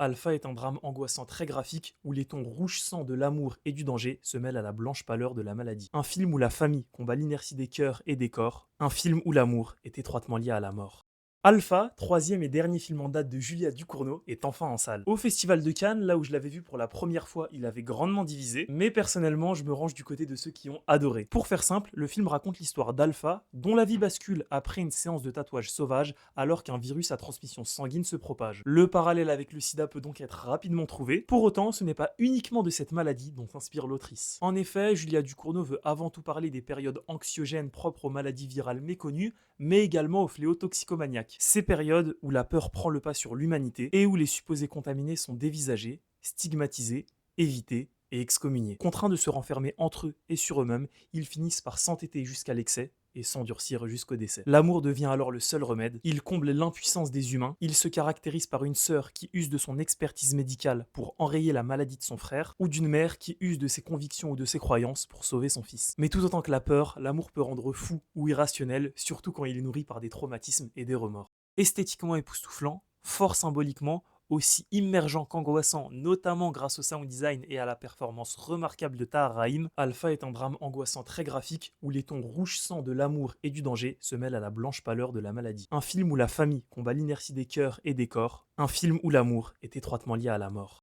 Alpha est un drame angoissant très graphique où les tons rouge sang de l'amour et du danger se mêlent à la blanche pâleur de la maladie. Un film où la famille combat l'inertie des cœurs et des corps. Un film où l'amour est étroitement lié à la mort. Alpha, troisième et dernier film en date de Julia Ducournau, est enfin en salle. Au Festival de Cannes, là où je l'avais vu pour la première fois, il avait grandement divisé, mais personnellement, je me range du côté de ceux qui ont adoré. Pour faire simple, le film raconte l'histoire d'Alpha, dont la vie bascule après une séance de tatouage sauvage, alors qu'un virus à transmission sanguine se propage. Le parallèle avec le sida peut donc être rapidement trouvé. Pour autant, ce n'est pas uniquement de cette maladie dont s'inspire l'autrice. En effet, Julia Ducournau veut avant tout parler des périodes anxiogènes propres aux maladies virales méconnues, mais également aux fléaux toxicomaniaques. Ces périodes où la peur prend le pas sur l'humanité et où les supposés contaminés sont dévisagés, stigmatisés, évités et excommuniés. Contraints de se renfermer entre eux et sur eux-mêmes, ils finissent par s'entêter jusqu'à l'excès et s'endurcir jusqu'au décès. L'amour devient alors le seul remède, il comble l'impuissance des humains, il se caractérise par une sœur qui use de son expertise médicale pour enrayer la maladie de son frère, ou d'une mère qui use de ses convictions ou de ses croyances pour sauver son fils. Mais tout autant que la peur, l'amour peut rendre fou ou irrationnel, surtout quand il est nourri par des traumatismes et des remords. Esthétiquement époustouflant, fort symboliquement, aussi immergent qu'angoissant, notamment grâce au sound design et à la performance remarquable de Tahar Rahim, Alpha est un drame angoissant très graphique où les tons rouge sang de l'amour et du danger se mêlent à la blanche pâleur de la maladie. Un film où la famille combat l'inertie des cœurs et des corps, un film où l'amour est étroitement lié à la mort.